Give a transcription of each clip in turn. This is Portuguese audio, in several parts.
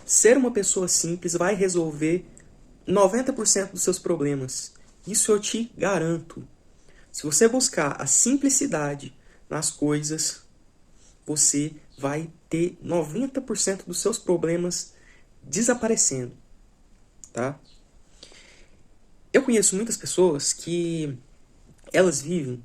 Ser uma pessoa simples vai resolver 90% dos seus problemas. Isso eu te garanto. Se você buscar a simplicidade nas coisas, você vai ter 90% dos seus problemas desaparecendo, tá? Eu conheço muitas pessoas que elas vivem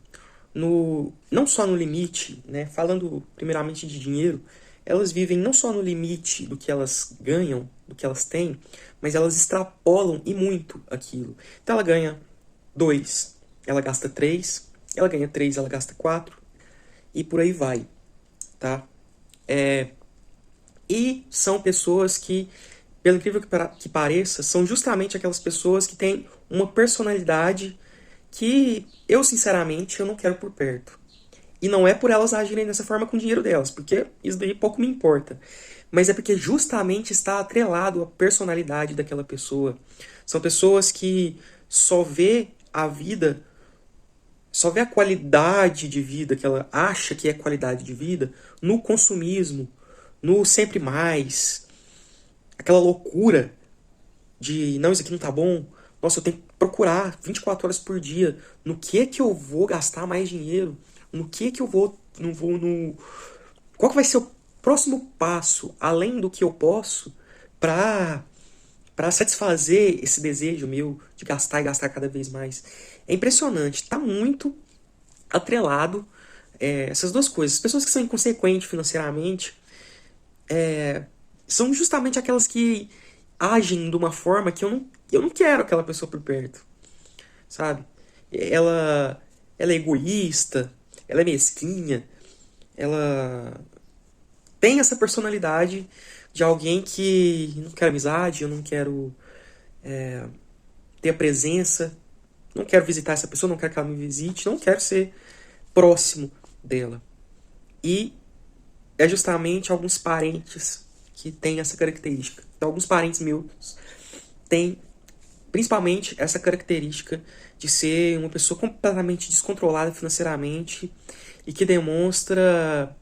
não só no limite, né? Falando primeiramente de dinheiro, elas vivem não só no limite do que elas ganham, do que elas têm, mas elas extrapolam e muito aquilo. Então ela ganha 2, ela gasta 3, ela ganha 3, ela gasta 4 e por aí vai, tá? E são pessoas que, pelo incrível que pareça, são justamente aquelas pessoas que têm uma personalidade que eu, sinceramente, eu não quero por perto. E não é por elas agirem dessa forma com o dinheiro delas, porque isso daí pouco me importa. Mas é porque justamente está atrelado à personalidade daquela pessoa. São pessoas que só vê a vida, só vê a qualidade de vida que ela acha que é qualidade de vida no consumismo, no sempre mais, aquela loucura de não, isso aqui não tá bom. Nossa, eu tenho que procurar 24 horas por dia no que é que eu vou gastar mais dinheiro, no que é que eu vou, não vou no qual que vai ser o próximo passo além do que eu posso para satisfazer esse desejo meu de gastar e gastar cada vez mais. É impressionante, tá muito atrelado essas duas coisas. As pessoas que são inconsequentes financeiramente são justamente aquelas que agem de uma forma que eu não quero aquela pessoa por perto, sabe? Ela é egoísta, ela é mesquinha, ela tem essa personalidade de alguém que não quer amizade, eu não quero ter a presença, não quero visitar essa pessoa, não quero que ela me visite, não quero ser próximo dela. E é justamente alguns parentes que têm essa característica. Então, alguns parentes meus têm principalmente essa característica de ser uma pessoa completamente descontrolada financeiramente e que demonstra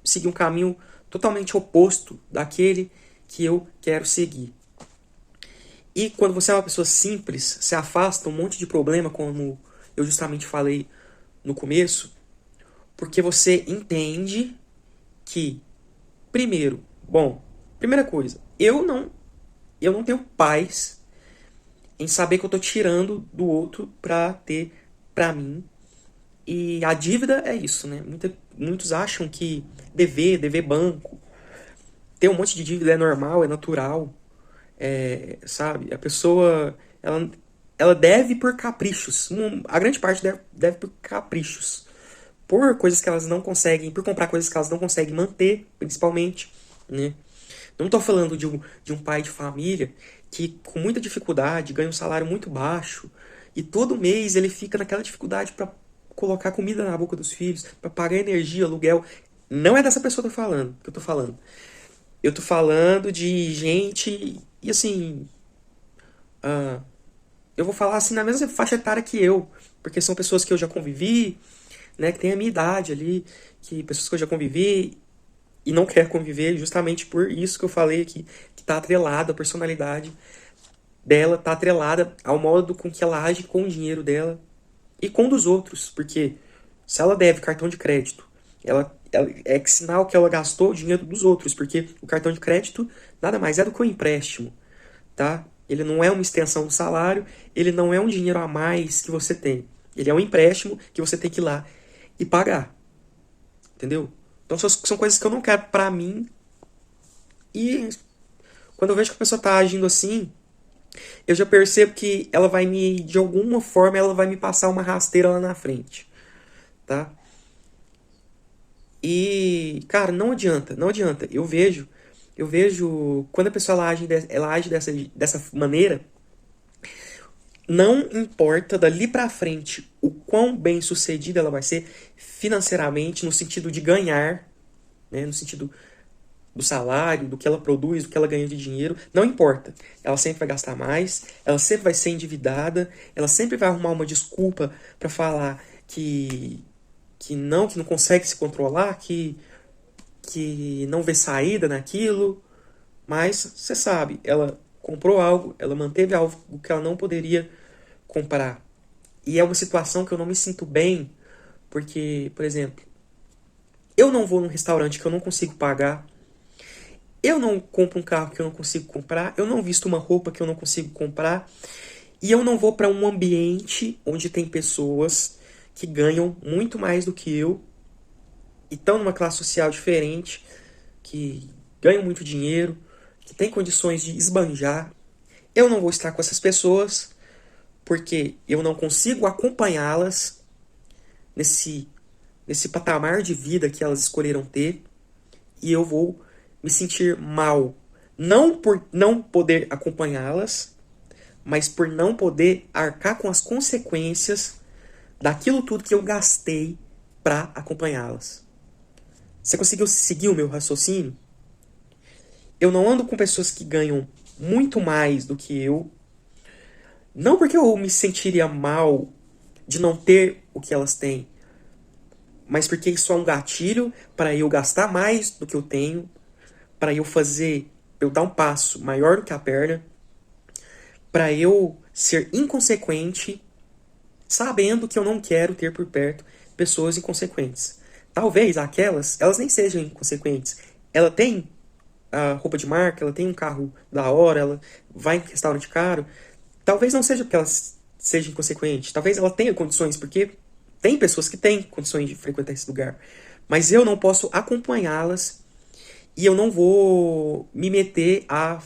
seguir um caminho totalmente oposto daquele que eu quero seguir. E quando você é uma pessoa simples, se afasta um monte de problema, como eu justamente falei no começo, porque você entende que, primeiro, bom, primeira coisa, eu não tenho paz em saber que eu tô tirando do outro pra ter pra mim. E a dívida é isso, né? Muitos acham que dever banco, ter um monte de dívida é normal, é natural, sabe? A pessoa, ela deve por caprichos. A grande parte deve por caprichos. Por coisas que elas não conseguem, por comprar coisas que elas não conseguem manter, principalmente, né? Não estou falando de um pai de família que, com muita dificuldade, ganha um salário muito baixo e todo mês ele fica naquela dificuldade para colocar comida na boca dos filhos, para pagar energia, aluguel. Não é dessa pessoa que eu tô falando, que eu tô falando. Eu tô falando de gente, e assim, eu vou falar assim na mesma faixa etária que eu, porque são pessoas que eu já convivi, né, que têm a minha idade ali, que pessoas que eu já convivi e não quer conviver justamente por isso que eu falei aqui, que tá atrelado à personalidade dela, tá atrelada ao modo com que ela age com o dinheiro dela e com o dos outros, porque se ela deve cartão de crédito, é que sinal que ela gastou o dinheiro dos outros, porque o cartão de crédito nada mais é do que um empréstimo, tá? Ele não é uma extensão do salário, ele não é um dinheiro a mais que você tem. Ele é um empréstimo que você tem que ir lá e pagar, entendeu? Então são coisas que eu não quero pra mim. E quando eu vejo que a pessoa tá agindo assim, eu já percebo que ela vai me, de alguma forma, ela vai me passar uma rasteira lá na frente, tá? E, cara, não adianta, não adianta. Eu vejo quando a pessoa ela age dessa maneira, não importa dali pra frente o quão bem sucedida ela vai ser financeiramente, no sentido de ganhar, né, no sentido do salário, do que ela produz, do que ela ganha de dinheiro, não importa. Ela sempre vai gastar mais, ela sempre vai ser endividada, ela sempre vai arrumar uma desculpa para falar que não consegue se controlar, que não vê saída naquilo. Mas você sabe, ela comprou algo, ela manteve algo que ela não poderia comprar. E é uma situação que eu não me sinto bem, porque, por exemplo, eu não vou num restaurante que eu não consigo pagar, eu não compro um carro que eu não consigo comprar, eu não visto uma roupa que eu não consigo comprar, e eu não vou para um ambiente onde tem pessoas que ganham muito mais do que eu e estão numa classe social diferente, que ganham muito dinheiro, que têm condições de esbanjar. Eu não vou estar com essas pessoas porque eu não consigo acompanhá-las nesse, nesse patamar de vida que elas escolheram ter e eu vou me sentir mal. Não por não poder acompanhá-las, mas por não poder arcar com as consequências daquilo tudo que eu gastei para acompanhá-las. Você conseguiu seguir o meu raciocínio? Eu não ando com pessoas que ganham muito mais do que eu, não porque eu me sentiria mal de não ter o que elas têm, mas porque isso é um gatilho para eu gastar mais do que eu tenho, para eu dar um passo maior do que a perna, para eu ser inconsequente, sabendo que eu não quero ter por perto pessoas inconsequentes. Talvez elas nem sejam inconsequentes. Ela tem a roupa de marca, ela tem um carro da hora, ela vai em restaurante caro. Talvez não seja porque ela seja inconsequente. Talvez ela tenha condições, porque tem pessoas que têm condições de frequentar esse lugar. Mas eu não posso acompanhá-las e eu não vou me meter a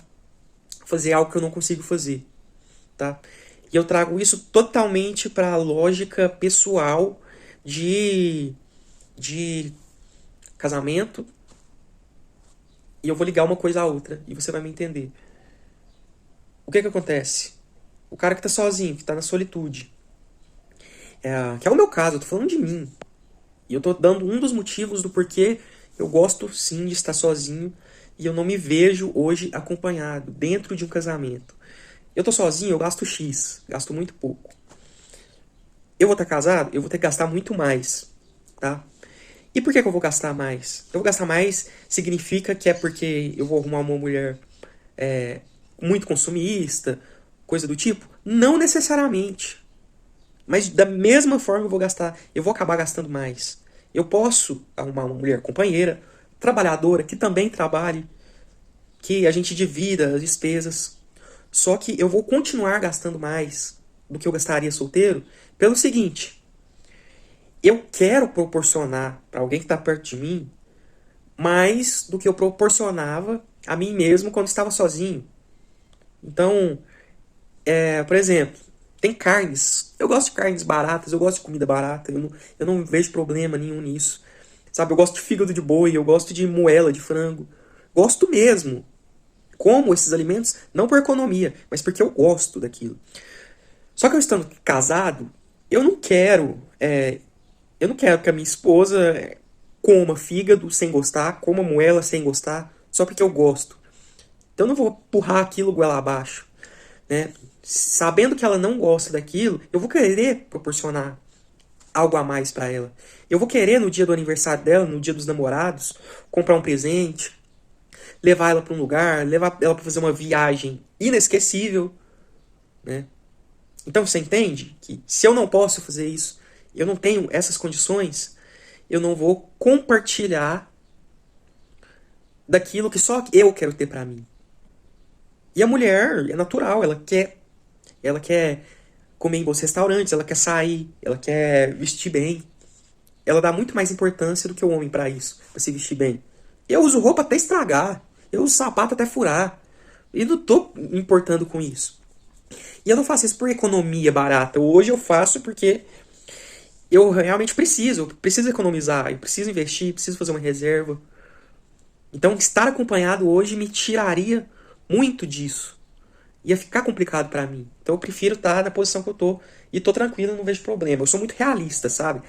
fazer algo que eu não consigo fazer, tá? E eu trago isso totalmente para a lógica pessoal de, de casamento. E eu vou ligar uma coisa à outra e você vai me entender. O que que acontece? O cara que tá sozinho, que tá na solitude. Que é o meu caso, eu tô falando de mim. E eu tô dando um dos motivos do porquê eu gosto sim de estar sozinho e eu não me vejo hoje acompanhado dentro de um casamento. Eu tô sozinho, eu gasto X, gasto muito pouco. Eu vou estar casado, eu vou ter que gastar muito mais, tá? E por que que eu vou gastar mais? Eu vou gastar mais significa que é porque eu vou arrumar uma mulher é, muito consumista, coisa do tipo? Não necessariamente. Mas da mesma forma eu vou acabar gastando mais. Eu posso arrumar uma mulher companheira, trabalhadora, que também trabalhe, que a gente divida as despesas. Só que eu vou continuar gastando mais do que eu gastaria solteiro pelo seguinte: eu quero proporcionar para alguém que está perto de mim mais do que eu proporcionava a mim mesmo quando estava sozinho. Então, por exemplo, tem carnes. Eu gosto de carnes baratas, eu gosto de comida barata, eu não vejo problema nenhum nisso. Sabe, eu gosto de fígado de boi, eu gosto de moela de frango. Gosto mesmo. Como esses alimentos, não por economia, mas porque eu gosto daquilo. Só que eu estando casado, eu não quero, eu não quero que a minha esposa coma fígado sem gostar, coma moela sem gostar, só porque eu gosto. Então eu não vou empurrar aquilo goela abaixo, né? Sabendo que ela não gosta daquilo, eu vou querer proporcionar algo a mais para ela. Eu vou querer no dia do aniversário dela, no dia dos namorados, comprar um presente, levar ela para um lugar, levar ela para fazer uma viagem inesquecível, né? Então você entende que se eu não posso fazer isso, eu não tenho essas condições, eu não vou compartilhar daquilo que só eu quero ter para mim. E a mulher é natural, ela quer comer em bons restaurantes, ela quer sair, ela quer vestir bem. Ela dá muito mais importância do que o homem para isso, para se vestir bem. Eu uso roupa até estragar, eu uso sapato até furar. E não tô me importando com isso. E eu não faço isso por economia barata. Hoje eu faço porque eu realmente eu preciso economizar, eu preciso investir, preciso fazer uma reserva. Então estar acompanhado hoje me tiraria muito disso. Ia ficar complicado pra mim. Então eu prefiro estar na posição que eu tô. E tô tranquilo, não vejo problema. Eu sou muito realista, sabe?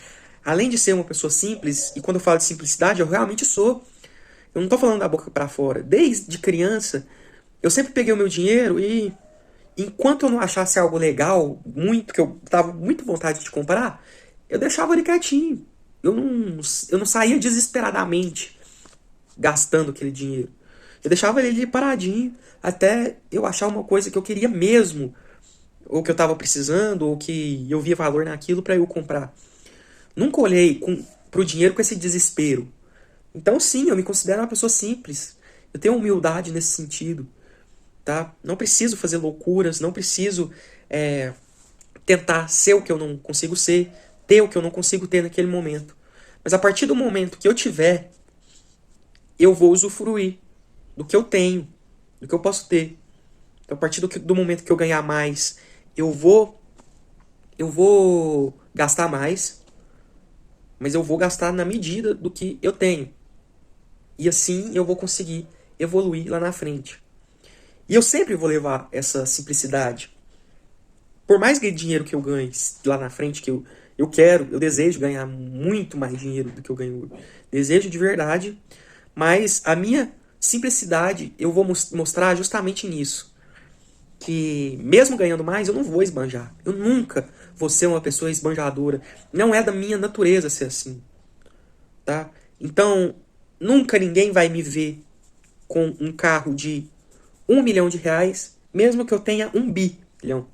Além de ser uma pessoa simples, e quando eu falo de simplicidade, eu realmente sou. Eu não tô falando da boca pra fora. Desde criança, eu sempre peguei o meu dinheiro e enquanto eu não achasse algo legal, muito, que eu tava muito vontade de comprar, eu deixava ele quietinho. Eu não saía desesperadamente gastando aquele dinheiro. Eu deixava ele ali paradinho até eu achar uma coisa que eu queria mesmo, ou que eu estava precisando, ou que eu via valor naquilo para eu comprar. Nunca olhei pro dinheiro com esse desespero. Então, sim, eu me considero uma pessoa simples. Eu tenho humildade nesse sentido, tá? Não preciso fazer loucuras, não preciso tentar ser o que eu não consigo ser, ter o que eu não consigo ter naquele momento. Mas a partir do momento que eu tiver, eu vou usufruir do que eu tenho, do que eu posso ter. Então, a partir do momento que eu ganhar mais, eu vou gastar mais, mas eu vou gastar na medida do que eu tenho. E assim eu vou conseguir evoluir lá na frente. E eu sempre vou levar essa simplicidade. Por mais dinheiro que eu ganhe lá na frente, eu desejo ganhar muito mais dinheiro do que eu ganho hoje. Desejo de verdade, mas a minha simplicidade eu vou mostrar justamente nisso. Que mesmo ganhando mais, eu não vou esbanjar. Eu nunca vou ser uma pessoa esbanjadora. Não é da minha natureza ser assim, tá? Então, nunca ninguém vai me ver com um carro de R$ 1 milhão, mesmo que eu tenha 1 bilhão.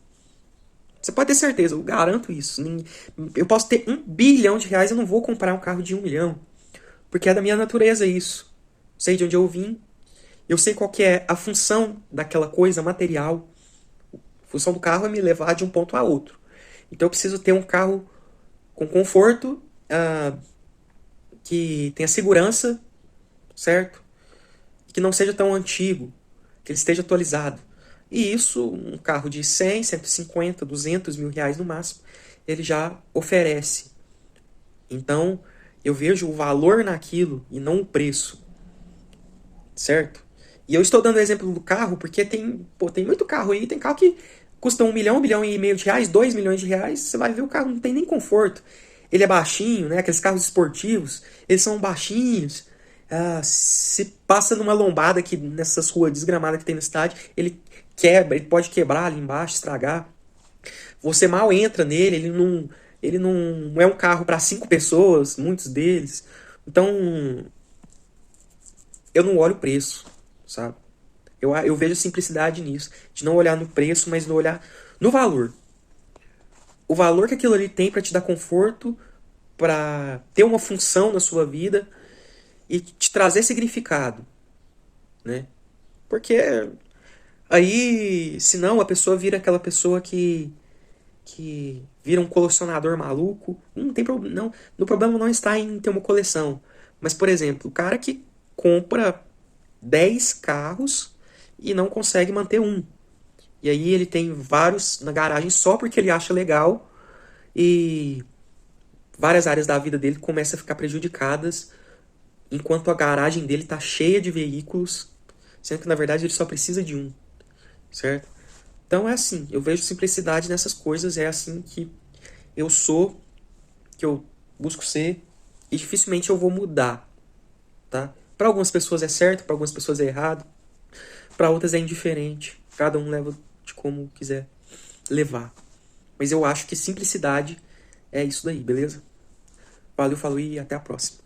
Você pode ter certeza, eu garanto isso. Eu posso ter R$ 1 bilhão, eu não vou comprar um carro de 1 milhão. Porque é da minha natureza isso. Sei de onde eu vim. Eu sei qual que é a função daquela coisa material. A função do carro é me levar de um ponto a outro. Então eu preciso ter um carro com conforto, que tenha segurança, certo? Que não seja tão antigo, que ele esteja atualizado. E isso, um carro de 100, 150, 200 mil reais no máximo, ele já oferece. Então, eu vejo o valor naquilo e não o preço, certo? E eu estou dando o exemplo do carro porque tem muito carro aí, tem carro que custa 1 milhão, 1 milhão e meio de reais, 2 milhões de reais, você vai ver o carro não tem nem conforto. Ele é baixinho, né? Aqueles carros esportivos, eles são baixinhos. Se passa numa lombada aqui nessas ruas desgramadas que tem na cidade, ele quebra, ele pode quebrar ali embaixo, estragar. Você mal entra nele, ele não é um carro para 5 pessoas, muitos deles. Então, eu não olho o preço, sabe? Eu vejo simplicidade nisso, de não olhar no preço, mas no olhar no valor. O valor que aquilo ali tem para te dar conforto, para ter uma função na sua vida e te trazer significado, né? Porque aí, senão a pessoa vira aquela pessoa que vira um colecionador maluco. Não tem problema, não. O problema não está em ter uma coleção. Mas, por exemplo, o cara que compra 10 carros e não consegue manter um. E aí ele tem vários na garagem só porque ele acha legal e várias áreas da vida dele começam a ficar prejudicadas enquanto a garagem dele está cheia de veículos, sendo que na verdade ele só precisa de um, certo? Então é assim, eu vejo simplicidade nessas coisas, é assim que eu sou, que eu busco ser, e dificilmente eu vou mudar, tá? Para algumas pessoas é certo, para algumas pessoas é errado, para outras é indiferente, cada um leva de como quiser levar. Mas eu acho que simplicidade é isso daí, beleza? Valeu, falou e até a próxima.